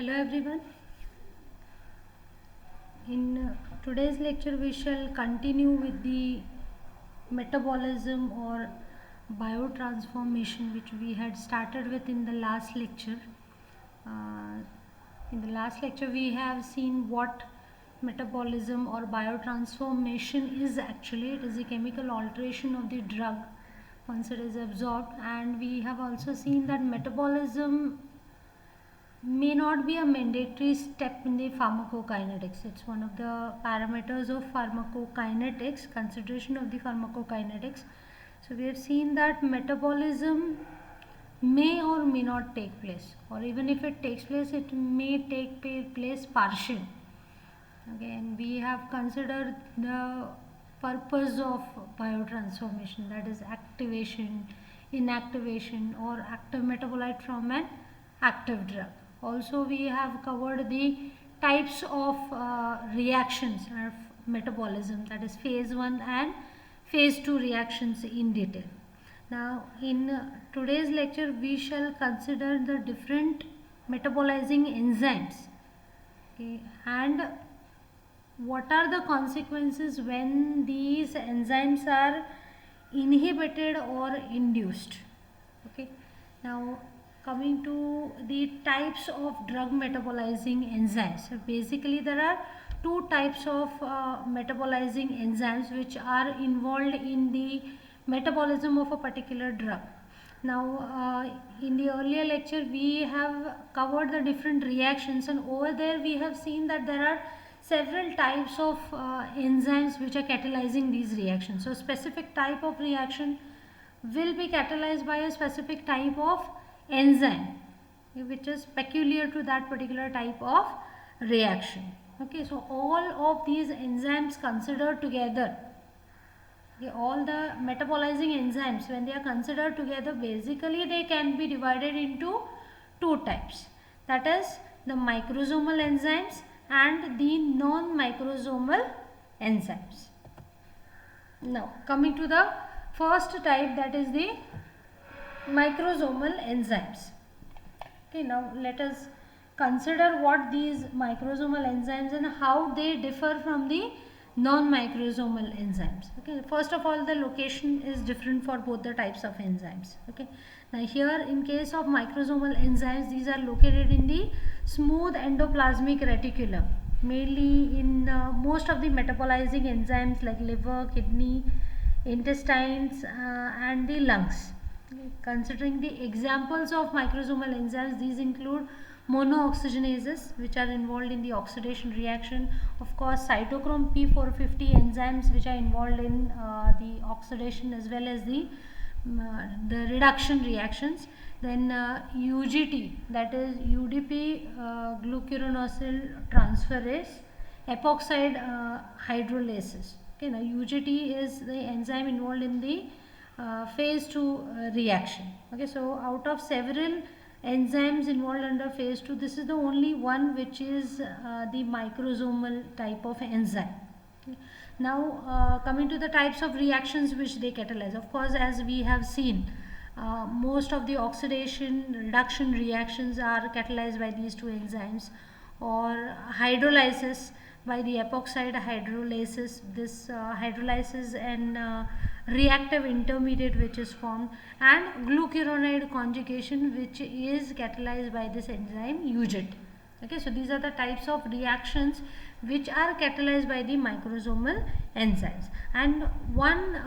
Hello everyone. In today's lecture we shall continue with the metabolism or biotransformation which we had started with in the last lecture. Uh, in the last lecture we have seen what metabolism or biotransformation is actually. It is a chemical alteration of the drug once it is absorbed, and we have also seen that metabolism may not be a mandatory step in the pharmacokinetics. It's one of the parameters of pharmacokinetics, consideration of the pharmacokinetics. So we have seen that metabolism may or may not take place, or even if it takes place, it may take place partial. Okay, and we have considered the purpose of biotransformation, that is activation, inactivation, or active metabolite from an active drug. Also, we have covered the types of reactions of metabolism, that is phase 1 and phase 2 reactions in detail. Now, in today's lecture, we shall consider the different metabolizing enzymes. Okay, and what are the consequences when these enzymes are inhibited or induced. Okay, now coming to the types of drug metabolizing enzymes. So basically there are two types of metabolizing enzymes which are involved in the metabolism of a particular drug. Now in the earlier lecture we have covered the different reactions, and over there we have seen that there are several types of enzymes which are catalyzing these reactions. So specific type of reaction will be catalyzed by a specific type of enzyme which is peculiar to that particular type of reaction. Okay, so all of these enzymes considered together, okay, all the metabolizing enzymes when they are considered together, basically they can be divided into two types, that is the microsomal enzymes and the non-microsomal enzymes. Now coming to the first type, that is the microsomal enzymes. Okay, now let us consider what these microsomal enzymes and how they differ from the non-microsomal enzymes. Okay, first of all, the location is different for both the types of enzymes. Okay, now here in case of microsomal enzymes, these are located in the smooth endoplasmic reticulum, mainly in most of the metabolizing enzymes like liver, kidney, intestines, and the lungs. Considering the examples of microsomal enzymes, these include monooxygenases, which are involved in the oxidation reaction. Of course, cytochrome P450 enzymes, which are involved in the oxidation as well as the reduction reactions. Then UGT, that is UDP glucuronosyl transferase, epoxide hydrolases. Okay, now UGT is the enzyme involved in the phase 2 reaction. Okay, so out of several enzymes involved under phase 2, this is the only one which is the microsomal type of enzyme. Okay. Now coming to the types of reactions which they catalyze. Of course, as we have seen, most of the oxidation reduction reactions are catalyzed by these two enzymes, or hydrolysis by the epoxide hydrolases. This hydrolysis and reactive intermediate which is formed, and glucuronide conjugation which is catalyzed by this enzyme UGT. Okay, so these are the types of reactions which are catalyzed by the microsomal enzymes. And one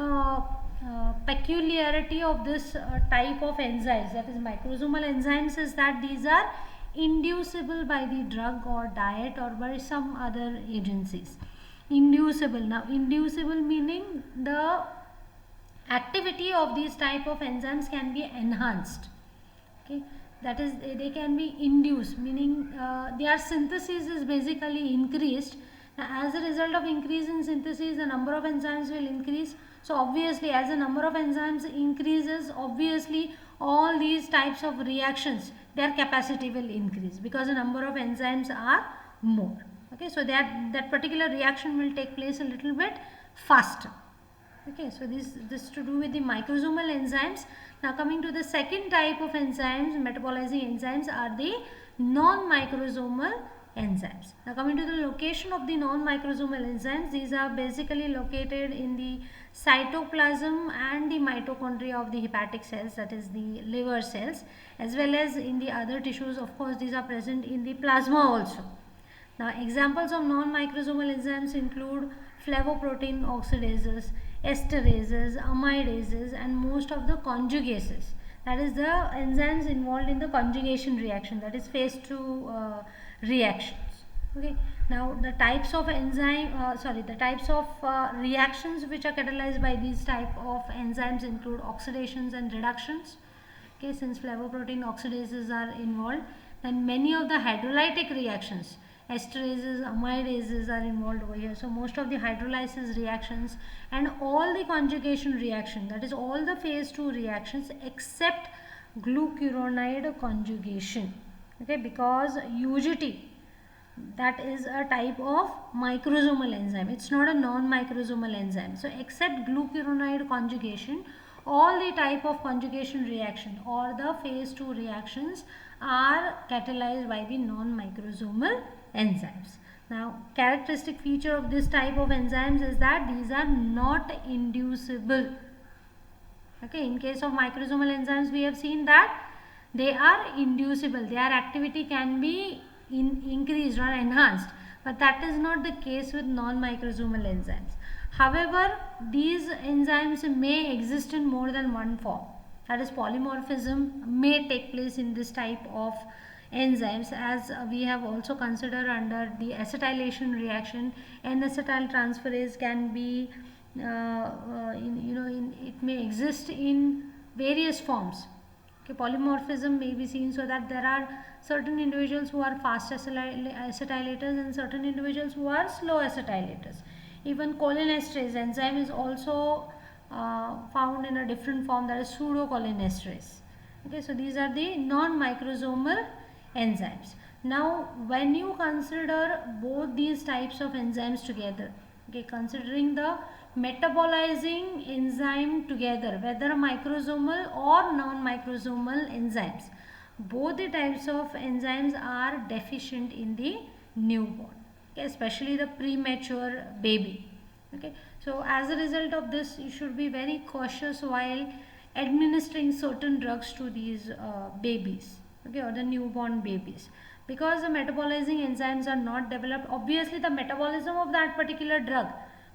peculiarity of this type of enzymes, that is microsomal enzymes, is that these are inducible by the drug or diet or by some other agencies. Inducible. Now inducible meaning the activity of these type of enzymes can be enhanced. Okay, that is they can be induced, meaning their synthesis is basically increased. Now, as a result of increase in synthesis, the number of enzymes will increase. So obviously, as the number of enzymes increases, obviously all these types of reactions, their capacity will increase because the number of enzymes are more. Okay, so that particular reaction will take place a little bit faster. Okay, so this to do with the microsomal enzymes. Now coming to the second type of enzymes, metabolizing enzymes, are the non-microsomal enzymes. Now coming to the location of the non-microsomal enzymes, these are basically located in the cytoplasm and the mitochondria of the hepatic cells, that is the liver cells, as well as in the other tissues. Of course, these are present in the plasma also. Now examples of non-microsomal enzymes include flavoprotein oxidases, esterases, amidases, and most of the conjugases. That is the enzymes involved in the conjugation reaction, that is phase 2 reactions. Okay. Now the types of reactions which are catalyzed by these type of enzymes include oxidations and reductions. Okay, since flavoprotein oxidases are involved, then many of the hydrolytic reactions, esterases, amidases are involved over here. So most of the hydrolysis reactions and all the conjugation reaction, that is all the phase 2 reactions except glucuronide conjugation. Okay, because UGT, that is a type of microsomal enzyme, it's not a non-microsomal enzyme. So except glucuronide conjugation, all the type of conjugation reaction or the phase 2 reactions are catalyzed by the non-microsomal enzymes. Now characteristic feature of this type of enzymes is that these are not inducible. Okay, in case of microsomal enzymes we have seen that they are inducible, their activity can be increased or enhanced, but that is not the case with non-microsomal enzymes. However, these enzymes may exist in more than one form, that is polymorphism may take place in this type of enzymes, as we have also considered under the acetylation reaction. N-acetyl transferase can be it may exist in various forms. Okay, polymorphism may be seen, so that there are certain individuals who are fast acetylators and certain individuals who are slow acetylators. Even cholinesterase enzyme is also found in a different form, that is pseudocholinesterase. Okay, so these are the non-microsomal enzymes. Now when you consider both these types of enzymes together, okay, considering the metabolizing enzyme together, whether microsomal or non-microsomal enzymes, both the types of enzymes are deficient in the newborn, okay, especially the premature baby. Okay, so as a result of this, you should be very cautious while administering certain drugs to these babies, okay, or the newborn babies, because the metabolizing enzymes are not developed. Obviously the metabolism of that particular drug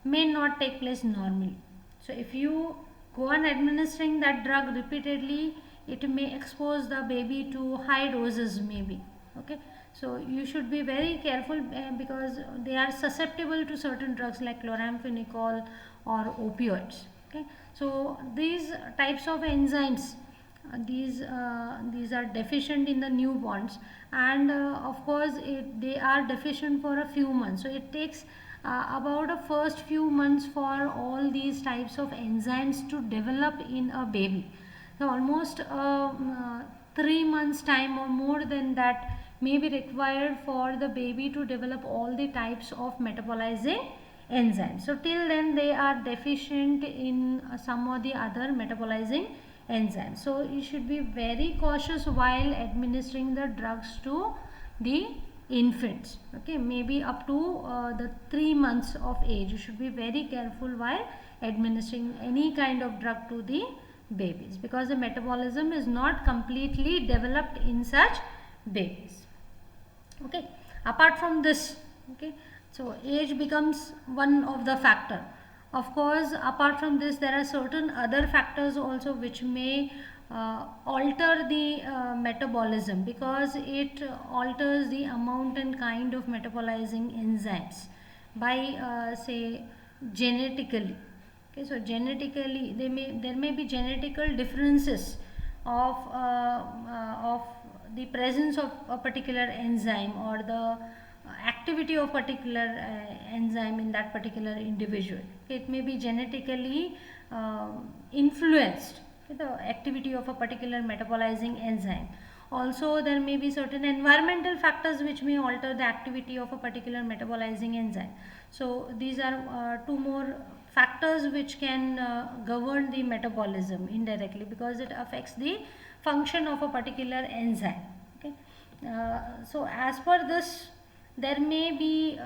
may not take place normally. So if you go on administering that drug repeatedly, it may expose the baby to high doses maybe. Okay, so you should be very careful because they are susceptible to certain drugs like chloramphenicol or opioids. Okay, so these types of enzymes, these are deficient in the newborns, and of course they are deficient for a few months. So it takes about the first few months for all these types of enzymes to develop in a baby. So almost 3 months time or more than that may be required for the baby to develop all the types of metabolizing enzymes. So till then they are deficient in some or the other metabolizing enzymes. So you should be very cautious while administering the drugs to the infants. Okay, maybe up to the 3 months of age, you should be very careful while administering any kind of drug to the babies, because the metabolism is not completely developed in such babies. Okay, apart from this, okay, so age becomes one of the factor. Of course, apart from this, there are certain other factors also which may alter the metabolism, because it alters the amount and kind of metabolizing enzymes by say genetically. Okay, so genetically there may be genetical differences of the presence of a particular enzyme or the activity of particular enzyme in that particular individual. It may be genetically influenced, the activity of a particular metabolizing enzyme. Also there may be certain environmental factors which may alter the activity of a particular metabolizing enzyme. So these are two more factors which can govern the metabolism indirectly, because it affects the function of a particular enzyme. Okay, So as per this, there may be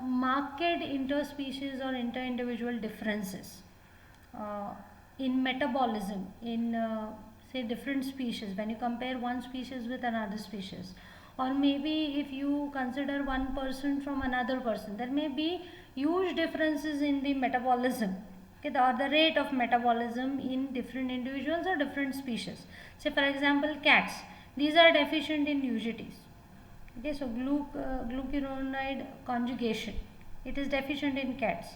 marked interspecies or inter-individual differences uh, in metabolism in say different species when you compare one species with another species, or maybe if you consider one person from another person, there may be huge differences in the metabolism, okay, or the rate of metabolism in different individuals or different species. Say for example cats, these are deficient in UGTs. Okay, so glucuronide conjugation, it is deficient in cats.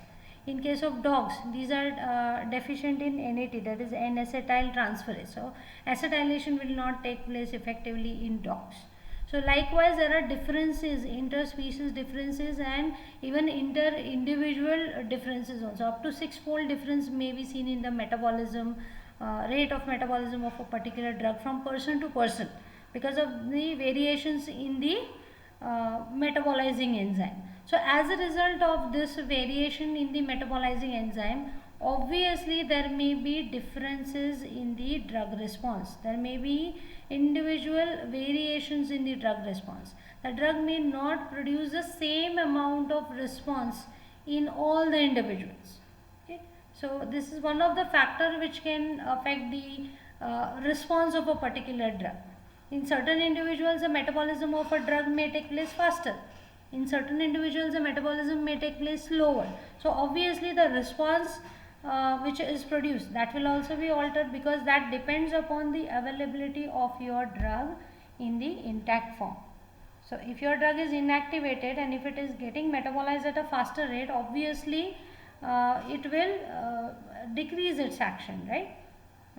In case of dogs, these are deficient in NAT, that is N-acetyl transferase. So acetylation will not take place effectively in dogs. So likewise, there are differences, interspecies differences, and even inter-individual differences also. Up to 6-fold difference may be seen in the metabolism, rate of metabolism of a particular drug from person to person, because of the variations in the metabolizing enzyme. So as a result of this variation in the metabolizing enzyme, obviously there may be differences in the drug response. There may be individual variations in the drug response. The drug may not produce the same amount of response in all the individuals. Okay? So this is one of the factors which can affect the response of a particular drug. In certain individuals, the metabolism of a drug may take place faster. In certain individuals, the metabolism may take place slower. So obviously the response which is produced, that will also be altered, because that depends upon the availability of your drug in the intact form. So if your drug is inactivated and if it is getting metabolized at a faster rate, obviously it will decrease its action, right?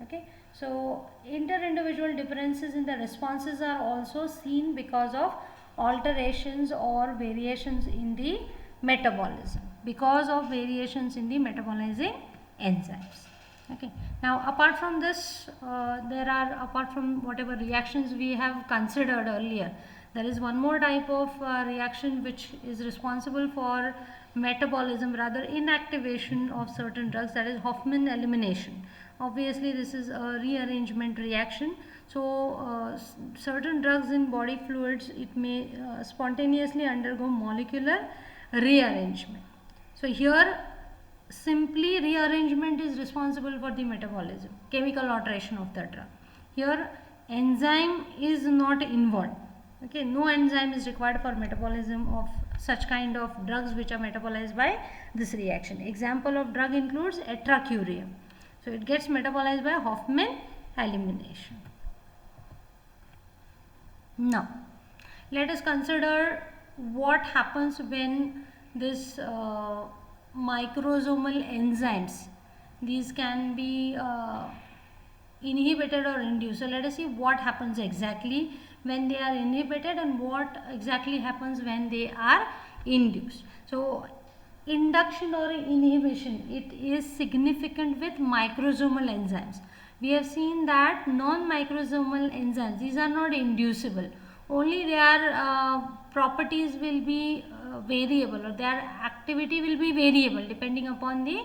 Okay, so inter-individual differences in the responses are also seen because of alterations or variations in the metabolism, because of variations in the metabolizing enzymes. Okay, now apart from this, apart from whatever reactions we have considered earlier, there is one more type of reaction which is responsible for metabolism, rather inactivation of certain drugs, that is Hofmann elimination. Obviously this is a rearrangement reaction. So certain drugs in body fluids, it may spontaneously undergo molecular rearrangement. So here simply rearrangement is responsible for the metabolism, chemical alteration of the drug. Here enzyme is not involved. Okay, no enzyme is required for metabolism of such kind of drugs which are metabolized by this reaction. Example of drug includes etracurium. So it gets metabolized by Hofmann elimination. Now let us consider what happens when this microsomal enzymes, these can be inhibited or induced. So let us see what happens exactly when they are inhibited and what exactly happens when they are induced. So induction or inhibition, it is significant with microsomal enzymes. We have seen that non-microsomal enzymes, these are not inducible, only their properties will be variable, or their activity will be variable depending upon the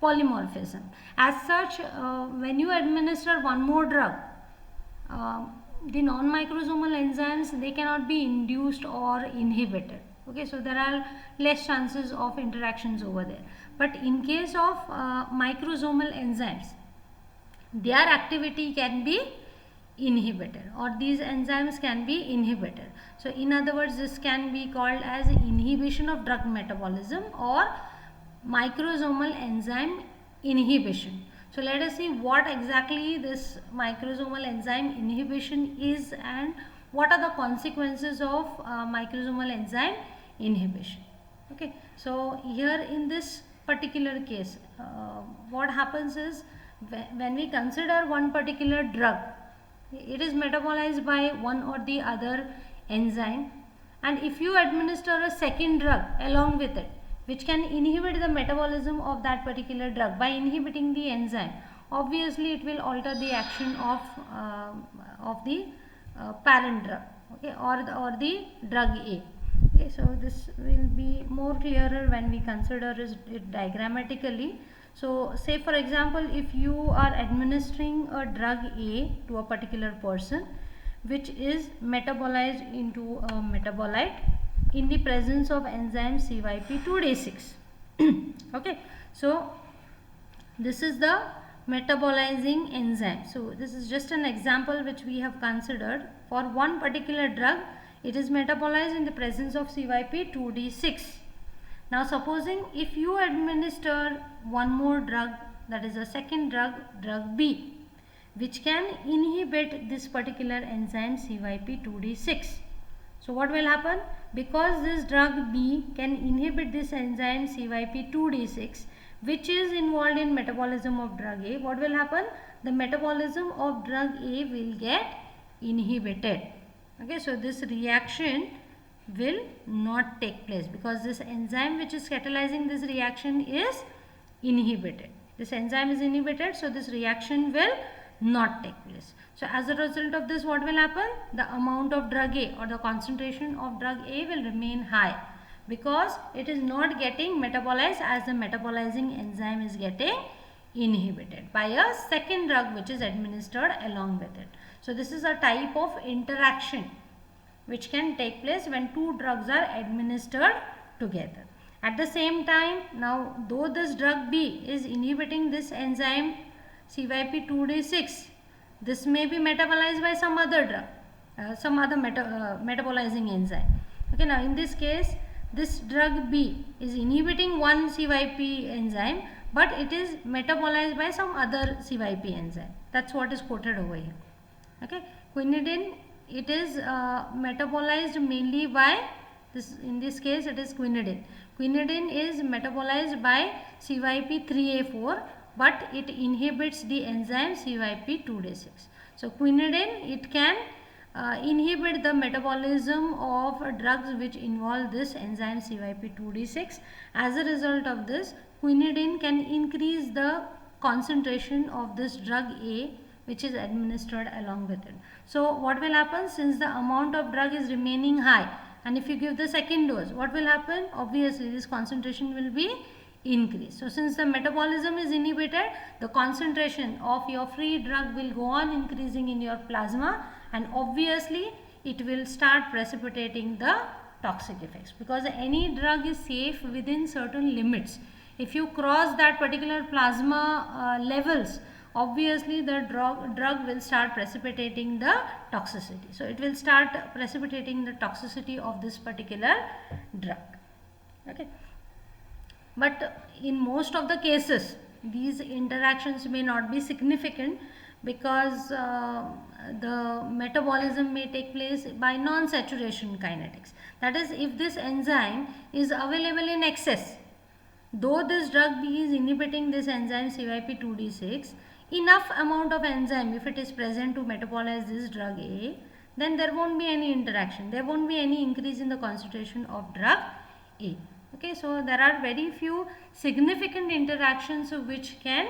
polymorphism. As such, when you administer one more drug, the non-microsomal enzymes, they cannot be induced or inhibited. Okay, so there are less chances of interactions over there. But in case of microsomal enzymes, their activity can be inhibited, or these enzymes can be inhibited. So in other words, this can be called as inhibition of drug metabolism or microsomal enzyme inhibition. So let us see what exactly this microsomal enzyme inhibition is and what are the consequences of microsomal enzyme inhibition. Okay, so here in this particular case, what happens is, when we consider one particular drug, it is metabolized by one or the other enzyme, and if you administer a second drug along with it which can inhibit the metabolism of that particular drug by inhibiting the enzyme, obviously it will alter the action of the parent drug, okay, or the drug A. Okay, so this will be more clearer when we consider it diagrammatically. So say for example, if you are administering a drug A to a particular person, which is metabolized into a metabolite in the presence of enzyme CYP2D6. Okay, so this is the metabolizing enzyme. So this is just an example which we have considered. For one particular drug, it is metabolized in the presence of CYP2D6. Now supposing if you administer one more drug, that is a second drug, drug B, which can inhibit this particular enzyme CYP2D6. So what will happen? Because this drug B can inhibit this enzyme CYP2D6, which is involved in metabolism of drug A, what will happen? The metabolism of drug A will get inhibited. Okay, so this reaction will not take place because this enzyme which is catalyzing this reaction is inhibited. This enzyme is inhibited, so this reaction will not take place. So as a result of this, what will happen? The amount of drug A or the concentration of drug A will remain high because it is not getting metabolized as the metabolizing enzyme is getting inhibited by a second drug which is administered along with it. So this is a type of interaction which can take place when two drugs are administered together. At the same time, now though this drug B is inhibiting this enzyme CYP2D6, this may be metabolized by some other drug, some other metabolizing enzyme. Okay, now in this case, this drug B is inhibiting one CYP enzyme, but it is metabolized by some other CYP enzyme. That's what is quoted over here. Okay, quinidine, it is metabolized mainly by this. In this case, it is quinidine. Quinidine is metabolized by CYP3A4, but it inhibits the enzyme CYP2D6. So quinidine, it can inhibit the metabolism of drugs which involve this enzyme CYP2D6. As a result of this, quinidine can increase the concentration of this drug A which is administered along with it. So what will happen? Since the amount of drug is remaining high, and if you give the second dose, what will happen? Obviously this concentration will be increased. So since the metabolism is inhibited, the concentration of your free drug will go on increasing in your plasma, and obviously it will start precipitating the toxic effects, because any drug is safe within certain limits. If you cross that particular plasma levels, obviously the drug will start precipitating the toxicity. So it will start precipitating the toxicity of this particular drug. Okay, but in most of the cases these interactions may not be significant because the metabolism may take place by non-saturation kinetics. That is, if this enzyme is available in excess, though this drug B is inhibiting this enzyme CYP2D6, enough amount of enzyme, if it is present to metabolize this drug A, then there won't be any interaction. There won't be any increase in the concentration of drug A. Okay, so there are very few significant interactions which can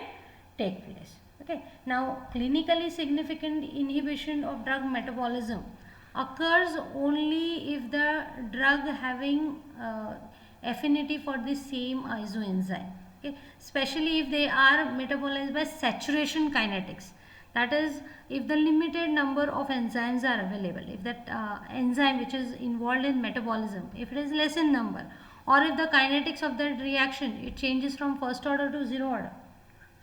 take place. Okay, now clinically significant inhibition of drug metabolism occurs only if the drug having affinity for the same isoenzyme. Okay, especially if they are metabolized by saturation kinetics. That is, if the limited number of enzymes are available, if that enzyme which is involved in metabolism, if it is less in number, or if the kinetics of that reaction, it changes from first order to zero order.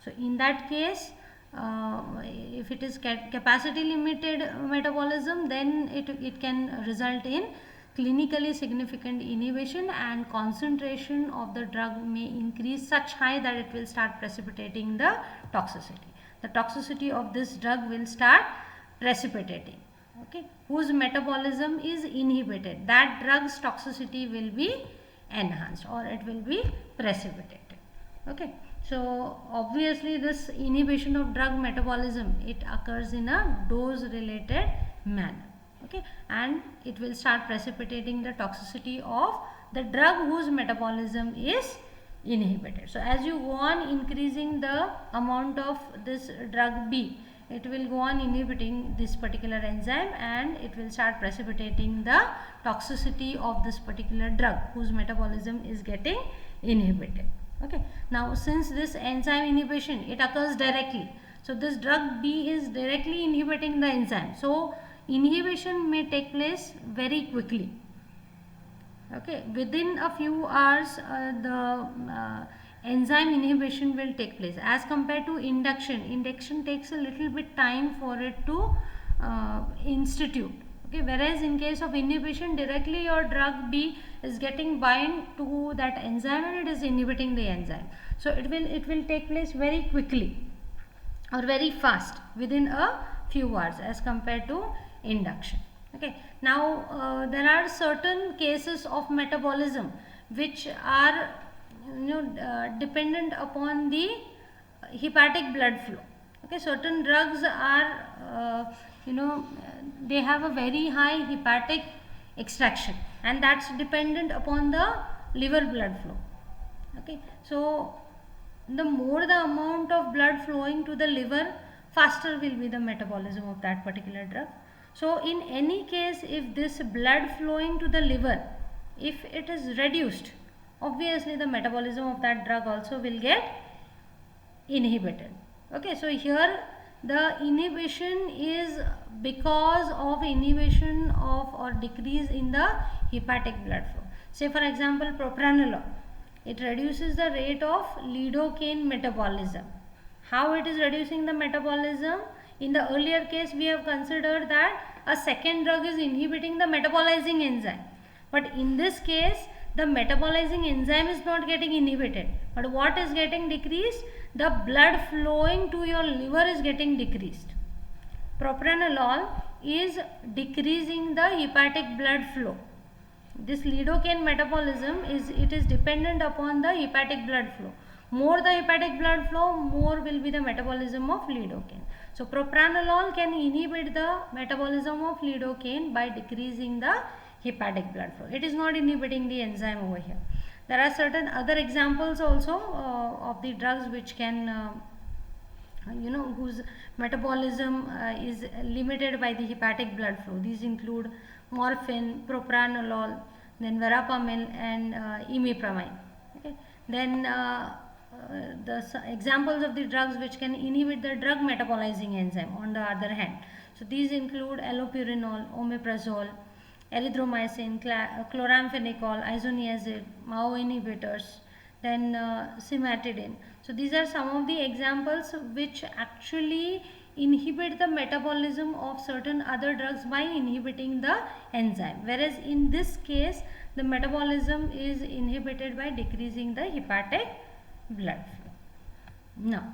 So in that case, if it is capacity limited metabolism, then it can result in clinically significant inhibition, and concentration of the drug may increase such high that it will start precipitating the toxicity. The toxicity of this drug will start precipitating, okay, whose metabolism is inhibited. That drug's toxicity will be enhanced, or it will be precipitated. Okay, so obviously this inhibition of drug metabolism, it occurs in a dose related manner. Okay, and it will start precipitating the toxicity of the drug whose metabolism is inhibited. So as you go on increasing the amount of this drug B, it will go on inhibiting this particular enzyme, and it will start precipitating the toxicity of this particular drug whose metabolism is getting inhibited. Okay, now since this enzyme inhibition, it occurs directly, so this drug B is directly inhibiting the enzyme. So inhibition may take place very quickly. Okay, within a few hours the enzyme inhibition will take place, as compared to induction takes a little bit time for it to institute. Okay, whereas in case of inhibition, directly your drug B is getting bind to that enzyme and it is inhibiting the enzyme, so it will take place very quickly or very fast within a few hours as compared to induction. Okay, now there are certain cases of metabolism which are dependent upon the hepatic blood flow. Okay, certain drugs are they have a very high hepatic extraction, and that's dependent upon the liver blood flow. Okay, so the more the amount of blood flowing to the liver, faster will be the metabolism of that particular drug. So in any case, if this blood flowing to the liver, if it is reduced, obviously the metabolism of that drug also will get inhibited. Okay, so here the inhibition is because of inhibition of or decrease in the hepatic blood flow. Say for example, propranolol, it reduces the rate of lidocaine metabolism. How it is reducing the metabolism? In the earlier case, we have considered that a second drug is inhibiting the metabolizing enzyme. But in this case, the metabolizing enzyme is not getting inhibited. But what is getting decreased? The blood flowing to your liver is getting decreased. Propranolol is decreasing the hepatic blood flow. This lidocaine metabolism is dependent upon the hepatic blood flow. More the hepatic blood flow, more will be the metabolism of lidocaine. So propranolol can inhibit the metabolism of lidocaine by decreasing the hepatic blood flow. It is not inhibiting the enzyme over here. There are certain other examples also of the drugs which can whose metabolism is limited by the hepatic blood flow. These include morphine, propranolol, then verapamil and imipramine. Okay. Then the examples of the drugs which can inhibit the drug metabolizing enzyme on the other hand. So these include allopurinol, omeprazole, erythromycin, chloramphenicol, isoniazid, MAO inhibitors, then cimetidine. So these are some of the examples which actually inhibit the metabolism of certain other drugs by inhibiting the enzyme, whereas in this case the metabolism is inhibited by decreasing the hepatic blood flow. Now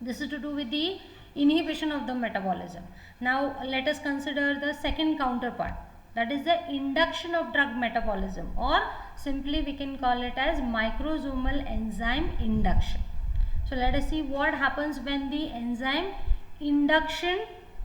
this is to do with the inhibition of the metabolism. Now let us consider the second counterpart, that is the induction of drug metabolism, or simply we can call it as microsomal enzyme induction. So let us see what happens when the enzyme induction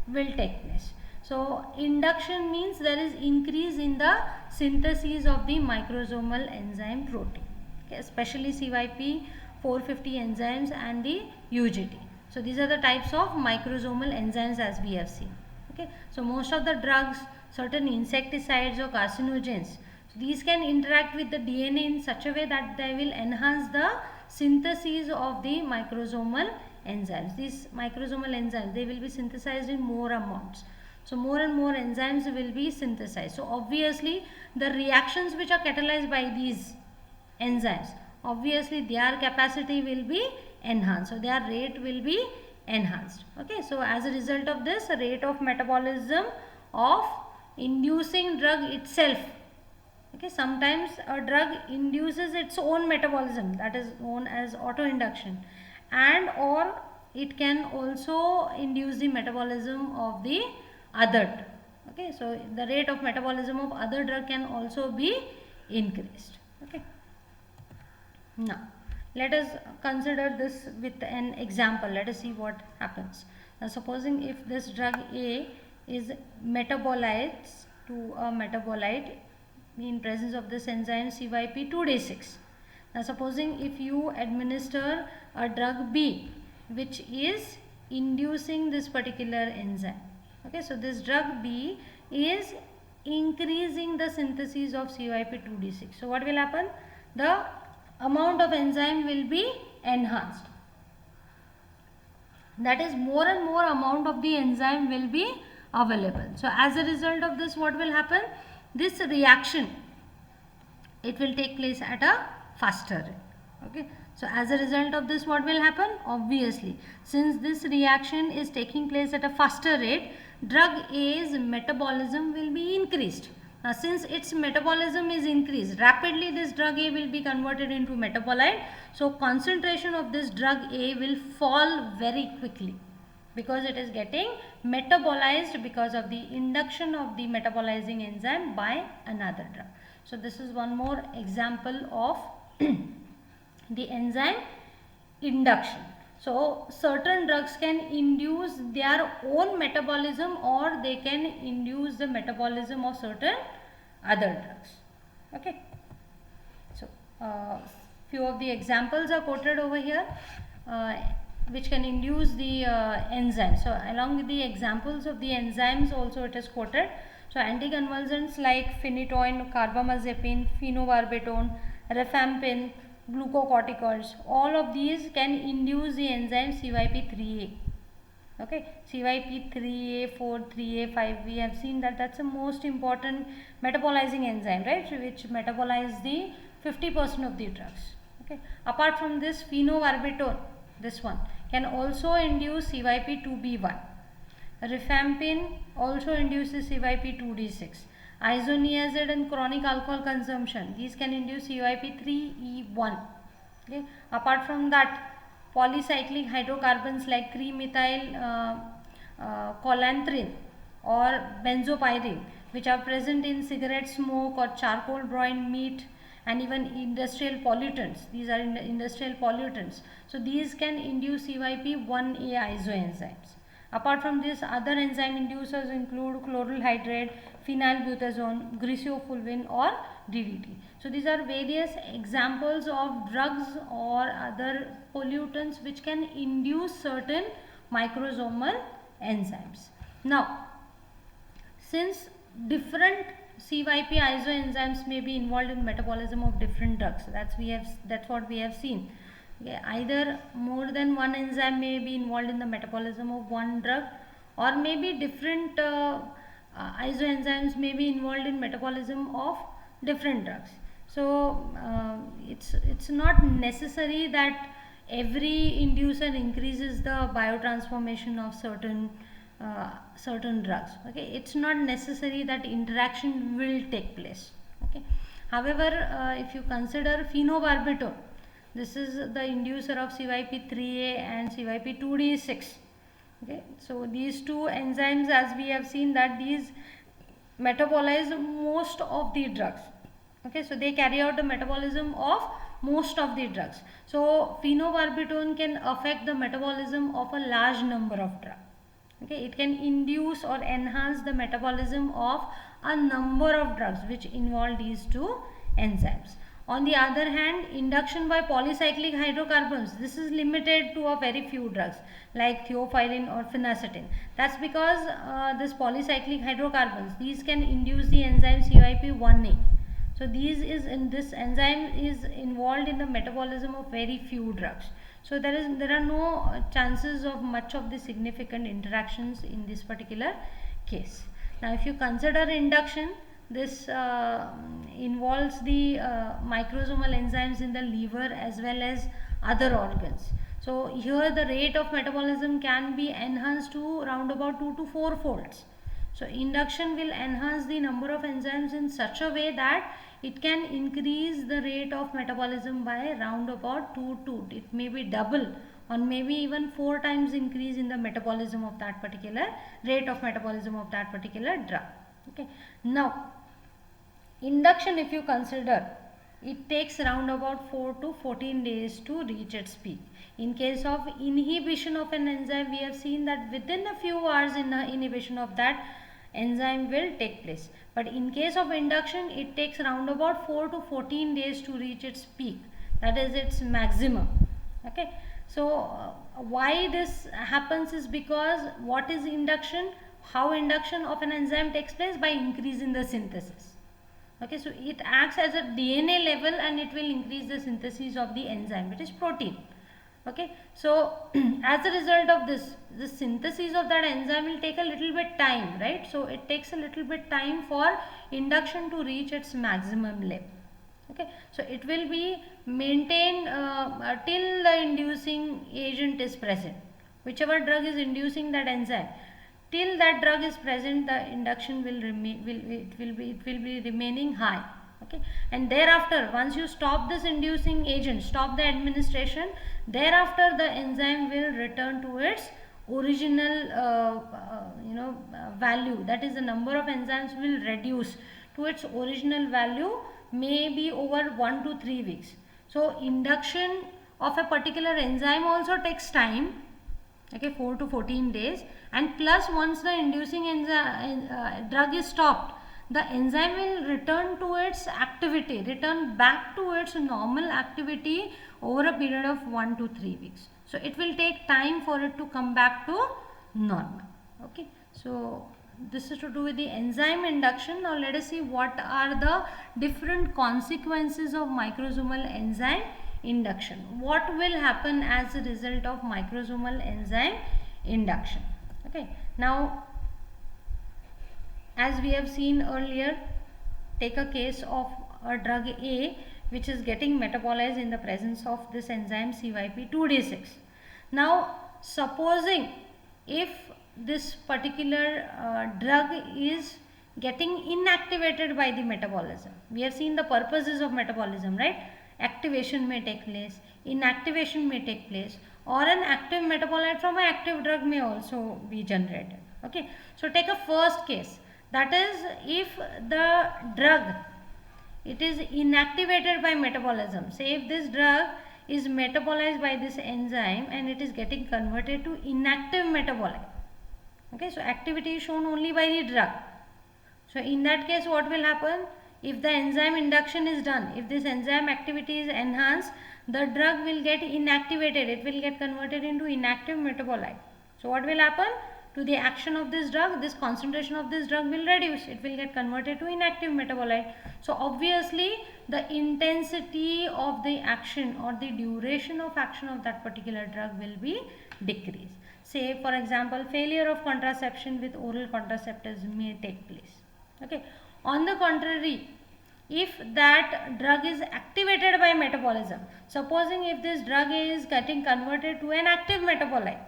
will take place. So induction means there is increase in the synthesis of the microsomal enzyme protein, okay, especially CYP 450 enzymes and the UGT. So these are the types of microsomal enzymes as we have seen. Okay, so most of the drugs, certain insecticides or carcinogens, so these can interact with the DNA in such a way that they will enhance the synthesis of the microsomal enzymes. These microsomal enzymes, they will be synthesized in more amounts. So more and more enzymes will be synthesized. So obviously the reactions which are catalyzed by these enzymes, obviously their capacity will be enhanced. So their rate will be enhanced. Okay, so as a result of this, the rate of metabolism of inducing drug itself, okay, sometimes a drug induces its own metabolism, that is known as autoinduction, and or it can also induce the metabolism of the other drug. Okay, so the rate of metabolism of other drug can also be increased. Okay, now let us consider this with an example. Let us see what happens. Now supposing if this drug A is metabolites to a metabolite in presence of this enzyme CYP2D6. Now supposing if you administer a drug B which is inducing this particular enzyme. Okay, so this drug B is increasing the synthesis of CYP2D6. So what will happen? The amount of enzyme will be enhanced. That is, more and more amount of the enzyme will be available. So as a result of this, what will happen? This reaction, it will take place at a faster rate. Okay, so as a result of this, what will happen? Obviously, since this reaction is taking place at a faster rate, drug A's metabolism will be increased. Now since its metabolism is increased rapidly, this drug A will be converted into metabolite, so concentration of this drug A will fall very quickly, because it is getting metabolized because of the induction of the metabolizing enzyme by another drug. So this is one more example of the enzyme induction. So certain drugs can induce their own metabolism, or they can induce the metabolism of certain other drugs. Okay, so few of the examples are quoted over here, which can induce the enzyme. So along with the examples of the enzymes also it is quoted. So anticonvulsants like phenytoin, carbamazepine, phenobarbital, rifampin, glucocorticoids, all of these can induce the enzyme CYP3A. Okay, CYP3A, 4, 3A, 5, we have seen that that's the most important metabolizing enzyme, right, which metabolize the 50% of the drugs. Okay, apart from this, phenobarbital, this one can also induce CYP2B1. Rifampin also induces CYP2D6. Isoniazid and chronic alcohol consumption, these can induce CYP3E1. Okay, apart from that, polycyclic hydrocarbons like 3-methyl colanthrin or benzopyrene, which are present in cigarette smoke or charcoal broiled meat, and even industrial pollutants. These are industrial pollutants. So these can induce CYP1A isoenzymes. Apart from this, other enzyme inducers include chloral hydrate, phenylbutazone, griseofulvin or DDT. So these are various examples of drugs or other pollutants which can induce certain microsomal enzymes. Now, since different CYP isoenzymes may be involved in metabolism of different drugs, that's what we have seen. Okay, either more than one enzyme may be involved in the metabolism of one drug, or maybe different isoenzymes may be involved in metabolism of different drugs. So it's not necessary that every inducer increases the biotransformation of certain drugs. Okay, it's not necessary that interaction will take place. Okay, however, if you consider phenobarbital, this is the inducer of CYP3A and CYP2D6. Okay, so these two enzymes, as we have seen, that these metabolize most of the drugs. Okay, so they carry out the metabolism of most of the drugs. So phenobarbital can affect the metabolism of a large number of drugs. Okay, it can induce or enhance the metabolism of a number of drugs which involve these two enzymes. On the other hand, induction by polycyclic hydrocarbons, this is limited to a very few drugs like theophylline or phenacetin. That's because this polycyclic hydrocarbons, these can induce the enzyme CYP1A. So this enzyme is involved in the metabolism of very few drugs. So there are no chances of much of the significant interactions in this particular case. Now if you consider induction, this involves the microsomal enzymes in the liver as well as other organs. So here the rate of metabolism can be enhanced to around about 2 to 4 folds. So induction will enhance the number of enzymes in such a way that it can increase the rate of metabolism by around about 2 to, it may be double or maybe even 4 times increase in the metabolism of that particular rate of metabolism of that particular drug. Okay. Now induction, if you consider, it takes around about 4 to 14 days to reach its peak. In case of inhibition of an enzyme, we have seen that within a few hours inhibition of that enzyme will take place. But in case of induction, it takes around about 4 to 14 days to reach its peak, that is its maximum. Okay, so why this happens is because what is induction? How induction of an enzyme takes place? By increasing the synthesis. Okay, so it acts as a DNA level and it will increase the synthesis of the enzyme, which is protein. Okay, so as a result of this, the synthesis of that enzyme will take a little bit time, right? So it takes a little bit time for induction to reach its maximum level. Okay, so it will be maintained till the inducing agent is present. Whichever drug is inducing that enzyme, till that drug is present, the induction will remain, it will be remaining high. Okay, and thereafter, once you stop this inducing agent, stop the administration, thereafter the enzyme will return to its original value. That is, the number of enzymes will reduce to its original value, maybe over 1 to 3 weeks. So induction of a particular enzyme also takes time, okay, 4 to 14 days, and plus once the inducing drug is stopped, the enzyme will return to its activity, return back to its normal activity over a period of 1 to 3 weeks. So it will take time for it to come back to normal. Okay, so this is to do with the enzyme induction. Now let us see what are the different consequences of microsomal enzyme induction. What will happen as a result of microsomal enzyme induction? Okay, now as we have seen earlier, take a case of a drug A which is getting metabolized in the presence of this enzyme CYP2D6. Now supposing if this particular drug is getting inactivated by the metabolism, we have seen the purposes of metabolism, right? Activation may take place, inactivation may take place, or an active metabolite from an active drug may also be generated. Okay, so take a first case, that is, if the drug, it is inactivated by metabolism. Say if this drug is metabolized by this enzyme and it is getting converted to inactive metabolite. Okay, so activity is shown only by the drug. So in that case, what will happen? If the enzyme induction is done, if this enzyme activity is enhanced, the drug will get inactivated. It will get converted into inactive metabolite. So what will happen? To the action of this drug, this concentration of this drug will reduce. It will get converted to inactive metabolite. So obviously the intensity of the action or the duration of action of that particular drug will be decreased. Say for example, failure of contraception with oral contraceptives may take place. Okay, on the contrary, if that drug is activated by metabolism, supposing if this drug is getting converted to an active metabolite,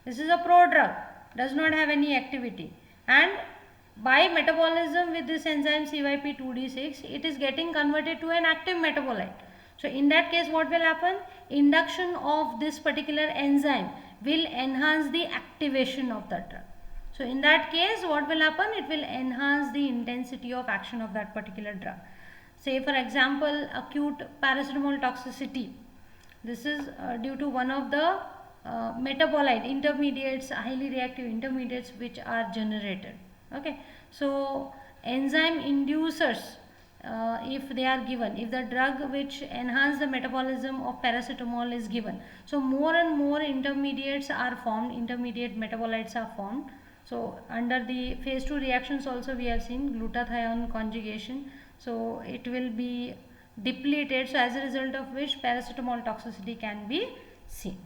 this is a prodrug, does not have any activity, and by metabolism with this enzyme CYP2D6, it is getting converted to an active metabolite. So in that case, what will happen? Induction of this particular enzyme will enhance the activation of the drug. So in that case, what will happen? It will enhance the intensity of action of that particular drug. Say for example, acute paracetamol toxicity. This is due to one of the metabolite intermediates, highly reactive intermediates which are generated. Okay, so enzyme inducers, if they are given, if the drug which enhance the metabolism of paracetamol is given, so more and more intermediates are formed, intermediate metabolites are formed. So under the phase 2 reactions also we have seen glutathione conjugation, so it will be depleted, so as a result of which paracetamol toxicity can be seen.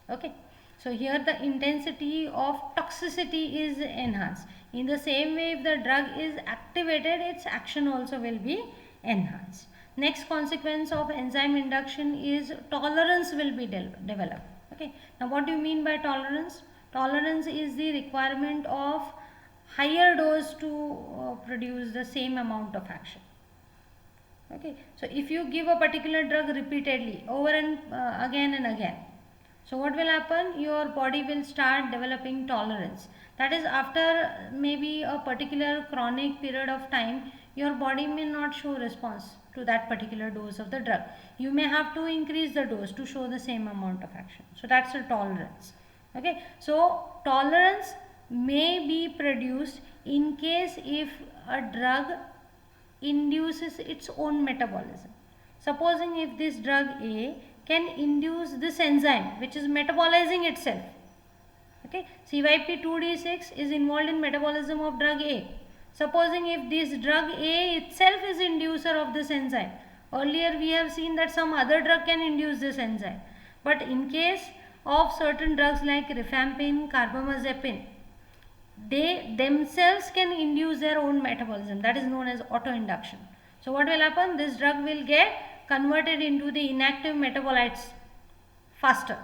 Okay, so here the intensity of toxicity is enhanced. In the same way, if the drug is activated, its action also will be enhanced. Next consequence of enzyme induction is tolerance will be developed. Okay, now what do you mean by tolerance? Tolerance is the requirement of higher dose to produce the same amount of action. Okay, so if you give a particular drug repeatedly over and again and again, so what will happen? Your body will start developing tolerance. That is, after maybe a particular chronic period of time, your body may not show response to that particular dose of the drug. You may have to increase the dose to show the same amount of action. So that's a tolerance. Okay, so tolerance may be produced in case if a drug induces its own metabolism. Supposing if this drug A can induce this enzyme which is metabolizing itself. Okay, CYP2D6 is involved in metabolism of drug A. Supposing if this drug A itself is inducer of this enzyme, earlier we have seen that some other drug can induce this enzyme. But in case of certain drugs like rifampin, carbamazepine, they themselves can induce their own metabolism. That is known as autoinduction. So what will happen? This drug will get converted into the inactive metabolites faster.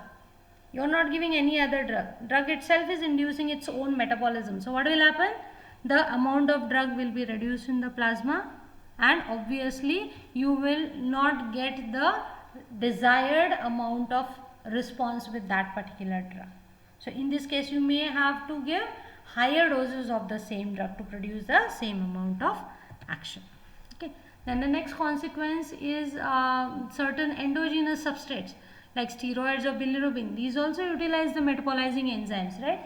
You are not giving any other drug. Drug itself is inducing its own metabolism. So what will happen? The amount of drug will be reduced in the plasma, and obviously you will not get the desired amount of response with that particular drug. So in this case you may have to give higher doses of the same drug to produce the same amount of action. Okay. Then the next consequence is certain endogenous substrates like steroids or bilirubin. These also utilize the metabolizing enzymes, right?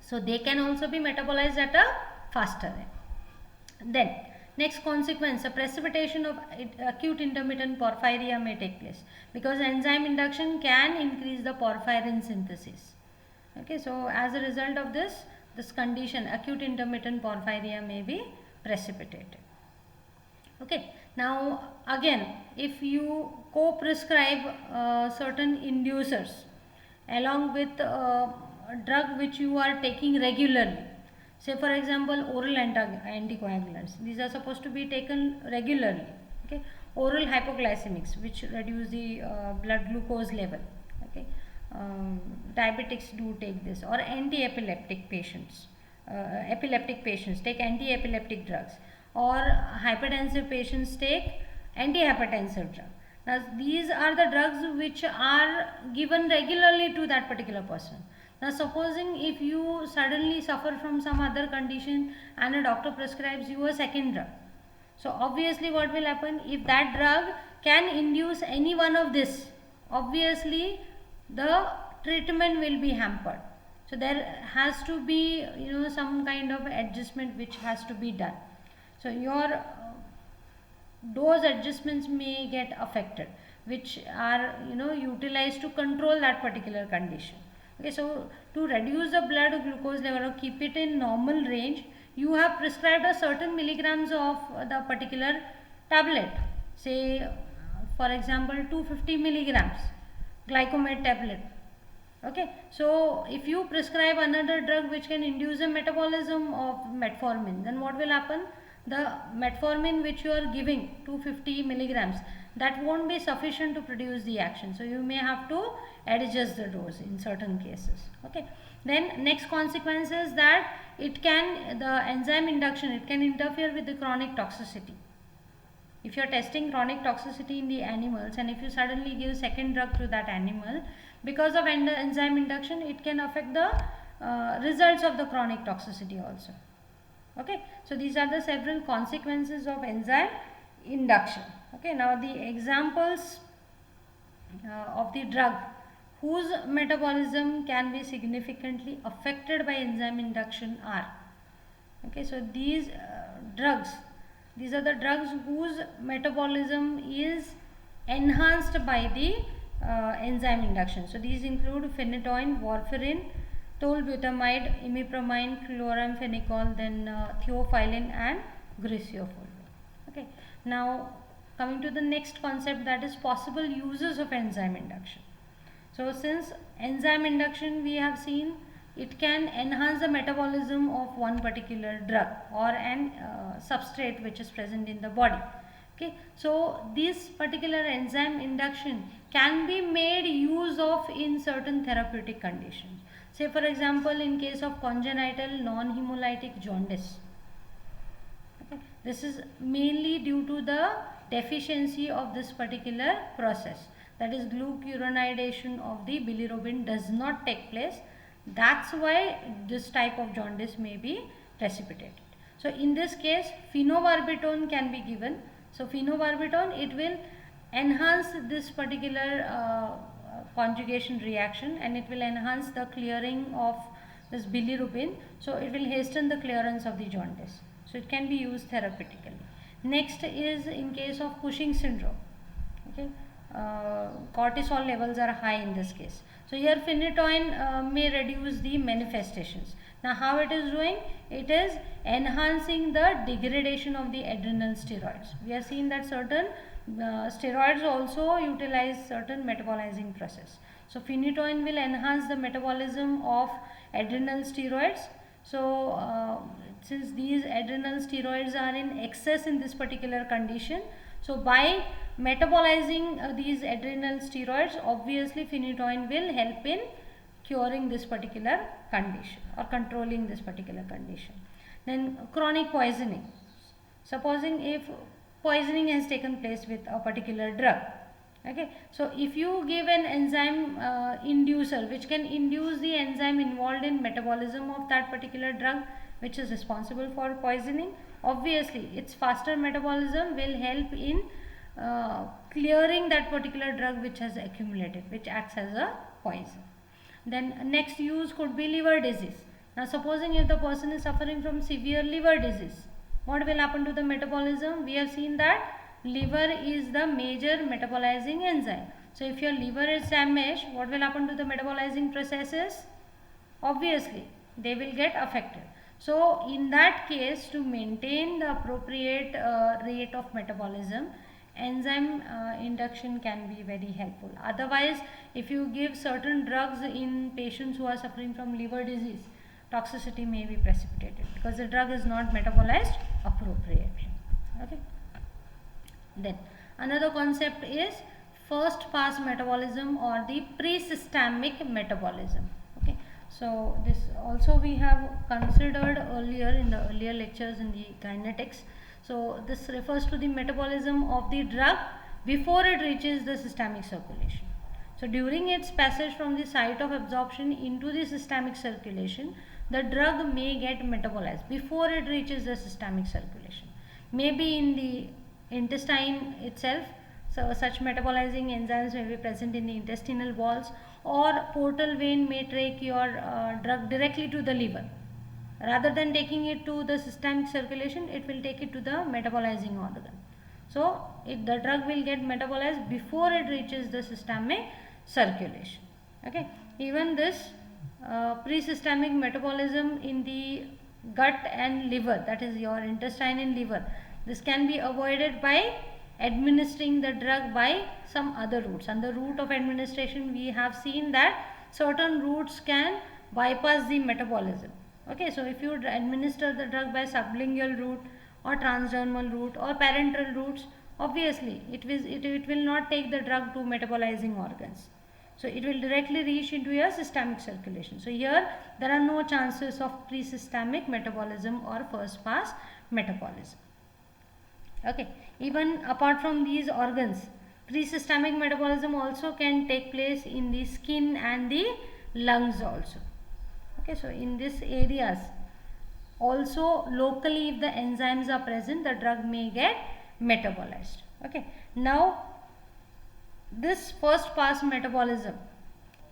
So they can also be metabolized at a faster rate. Then next consequence, a precipitation of acute intermittent porphyria may take place because enzyme induction can increase the porphyrin synthesis. Okay, so as a result of this condition, acute intermittent porphyria may be precipitated. Okay, now again, if you co-prescribe certain inducers along with a drug which you are taking regularly, say for example oral anticoagulants, these are supposed to be taken regularly. Okay, oral hypoglycemics which reduce the blood glucose level. Okay, diabetics do take this, or anti-epileptic patients. Epileptic patients take anti-epileptic drugs, or hypertensive patients take antihypertensive drug. Now these are the drugs which are given regularly to that particular person. Now supposing if you suddenly suffer from some other condition and a doctor prescribes you a second drug, so obviously what will happen, if that drug can induce any one of this, obviously the treatment will be hampered. So there has to be some kind of adjustment which has to be done. So your dose adjustments may get affected, which are utilized to control that particular condition. Okay, so to reduce the blood glucose level or keep it in normal range, you have prescribed a certain milligrams of the particular tablet. Say for example 250 milligrams glycomed tablet. Okay, so if you prescribe another drug which can induce a metabolism of metformin, then what will happen? The metformin which you are giving 250 milligrams, that won't be sufficient to produce the action. So you may have to adjust the dose in certain cases. Okay, then next consequence is that the enzyme induction, it can interfere with the chronic toxicity. If you are testing chronic toxicity in the animals and if you suddenly give second drug to that animal, because of enzyme induction, it can affect the results of the chronic toxicity also. Okay, so these are the several consequences of enzyme induction. Okay, now the examples of the drug whose metabolism can be significantly affected by enzyme induction are, okay, so these are the drugs whose metabolism is enhanced by the enzyme induction. So these include phenytoin, warfarin, tolbutamide, imipramine, chloramphenicol, then theophylline and griseofol. Okay, now coming to the next concept, that is possible uses of enzyme induction. So since enzyme induction we have seen, it can enhance the metabolism of one particular drug or an substrate which is present in the body. Okay, so this particular enzyme induction can be made use of in certain therapeutic conditions. Say for example in case of congenital non-hemolytic jaundice. Okay, this is mainly due to the deficiency of this particular process, that is glucuronidation of the bilirubin does not take place. That's why this type of jaundice may be precipitated. So in this case phenobarbital can be given. So phenobarbital, it will enhance this particular conjugation reaction and it will enhance the clearing of this bilirubin. So it will hasten the clearance of the jaundice. So it can be used therapeutically. Next is in case of Cushing syndrome. Okay, cortisol levels are high in this case. So here phenytoin may reduce the manifestations. Now how it is doing? It is enhancing the degradation of the adrenal steroids. We have seen that certain steroids also utilize certain metabolizing process. So phenytoin will enhance the metabolism of adrenal steroids. So since these adrenal steroids are in excess in this particular condition, so by metabolizing these adrenal steroids, obviously phenytoin will help in curing this particular condition or controlling this particular condition. Then chronic poisoning. Supposing if poisoning has taken place with a particular drug, okay, so if you give an enzyme inducer which can induce the enzyme involved in metabolism of that particular drug which is responsible for poisoning, obviously its faster metabolism will help in clearing that particular drug which has accumulated, which acts as a poison. Then next use could be liver disease. Now supposing if the person is suffering from severe liver disease, what will happen to the metabolism? We have seen that liver is the major metabolizing enzyme. So if your liver is damaged, what will happen to the metabolizing processes? Obviously they will get affected. So in that case, to maintain the appropriate rate of metabolism, enzyme induction can be very helpful. Otherwise, if you give certain drugs in patients who are suffering from liver disease, toxicity may be precipitated because the drug is not metabolized appropriately. Okay. Then another concept is first pass metabolism or the pre-systemic metabolism. Okay. So this also we have considered earlier in the earlier lectures in the kinetics. So this refers to the metabolism of the drug before it reaches the systemic circulation. So during its passage from the site of absorption into the systemic circulation, the drug may get metabolized before it reaches the systemic circulation. Maybe in the intestine itself, so such metabolizing enzymes may be present in the intestinal walls, or portal vein may take your drug directly to the liver. Rather than taking it to the systemic circulation, it will take it to the metabolizing organ. So the drug will get metabolized before it reaches the systemic circulation. Okay. Even this pre-systemic metabolism in the gut and liver, that is your intestine and liver, this can be avoided by administering the drug by some other routes. And the route of administration, we have seen that certain routes can bypass the metabolism. Okay, so if you administer the drug by sublingual route or transdermal route or parenteral routes, obviously it will not take the drug to metabolizing organs. So it will directly reach into your systemic circulation. So here there are no chances of pre-systemic metabolism or first pass metabolism. Okay, even apart from these organs, pre-systemic metabolism also can take place in the skin and the lungs also. Okay, so in these areas also locally, if the enzymes are present, the drug may get metabolized. Okay, now this first pass metabolism,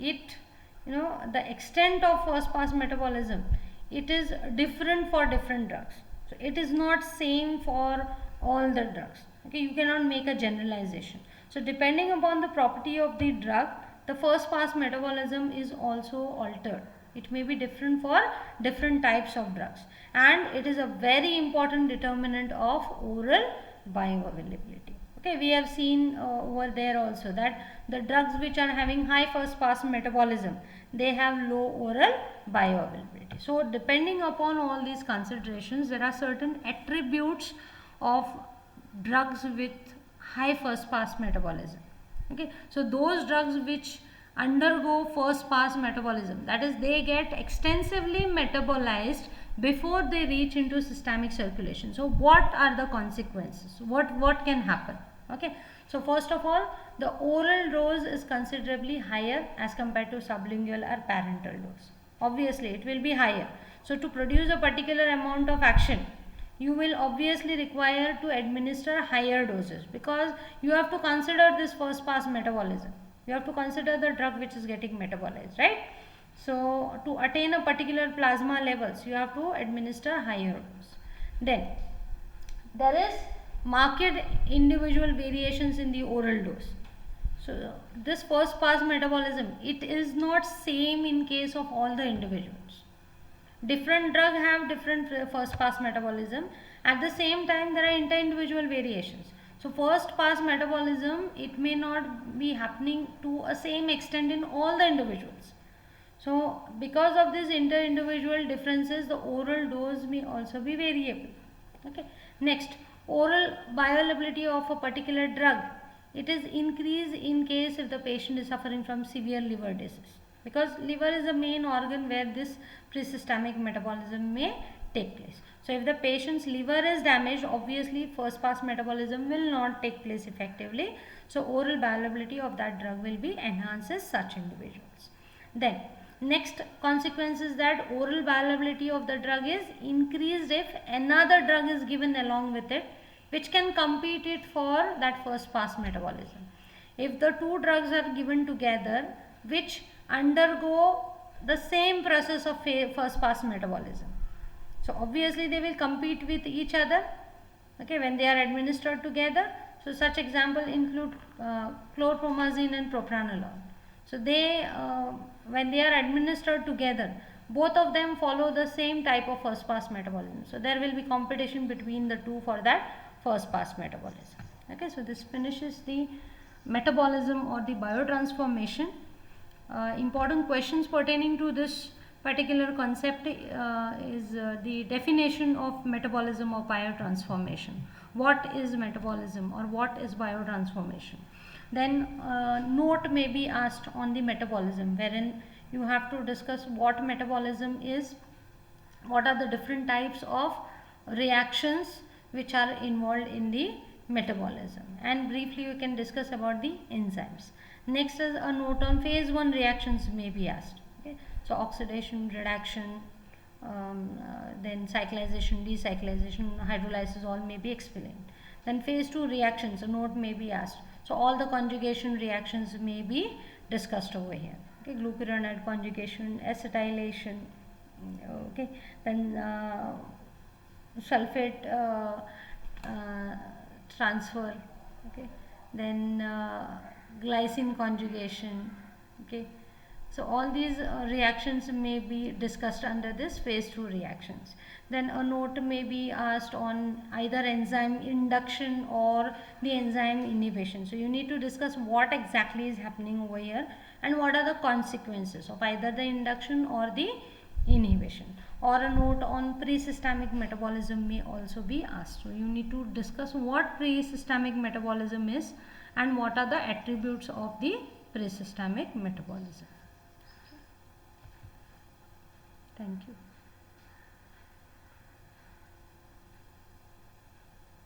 the extent of first pass metabolism, it is different for different drugs. So it is not same for all the drugs. Okay, you cannot make a generalization. So depending upon the property of the drug, the first pass metabolism is also altered. It may be different for different types of drugs, and it is a very important determinant of oral bioavailability. Okay, we have seen over there also that the drugs which are having high first pass metabolism, they have low oral bioavailability. So depending upon all these considerations, there are certain attributes of drugs with high first pass metabolism. Okay, so those drugs which undergo first pass metabolism, that is, they get extensively metabolized before they reach into systemic circulation. So what are the consequences? What can happen? Okay, so first of all, the oral dose is considerably higher as compared to sublingual or parenteral dose. Obviously it will be higher. So to produce a particular amount of action, you will obviously require to administer higher doses, because you have to consider this first pass metabolism. You have to consider the drug which is getting metabolized, right? So to attain a particular plasma levels, you have to administer higher dose. Then there is marked individual variations in the oral dose. So this first pass metabolism, it is not same in case of all the individuals. Different drug have different first pass metabolism. At the same time, there are inter-individual variations. So first pass metabolism, it may not be happening to a same extent in all the individuals. So because of these inter-individual differences, the oral dose may also be variable. Okay. Next, oral bioavailability of a particular drug. It is increased in case if the patient is suffering from severe liver disease, because liver is the main organ where this pre-systemic metabolism may take place. So if the patient's liver is damaged, obviously first pass metabolism will not take place effectively. So oral bioavailability of that drug will be enhanced in such individuals. Then next consequence is that oral bioavailability of the drug is increased if another drug is given along with it, which can compete it for that first pass metabolism. If the two drugs are given together which undergo the same process of first pass metabolism, so obviously they will compete with each other, okay, when they are administered together. So such example include chlorpromazine and propranolol. So they when they are administered together, both of them follow the same type of first pass metabolism. So there will be competition between the two for that first pass metabolism. Okay, so this finishes the metabolism or the biotransformation. Important questions pertaining to this particular concept is the definition of metabolism or biotransformation. What is metabolism or what is biotransformation? Then note may be asked on the metabolism, wherein you have to discuss what metabolism is, what are the different types of reactions which are involved in the metabolism, and briefly we can discuss about the enzymes. Next is a note on phase 1 reactions may be asked. Okay, so oxidation, reduction, then cyclization, decyclization, hydrolysis, all may be explained. Then phase 2 reactions, a note may be asked. So all the conjugation reactions may be discussed over here. Okay, glucuronide conjugation, acetylation, okay, then sulfate transfer, okay, then glycine conjugation, okay. So all these reactions may be discussed under this phase 2 reactions. Then a note may be asked on either enzyme induction or the enzyme inhibition. So you need to discuss what exactly is happening over here and what are the consequences of either the induction or the inhibition. Or a note on pre-systemic metabolism may also be asked. So you need to discuss what pre-systemic metabolism is and what are the attributes of the pre-systemic metabolism. Thank you.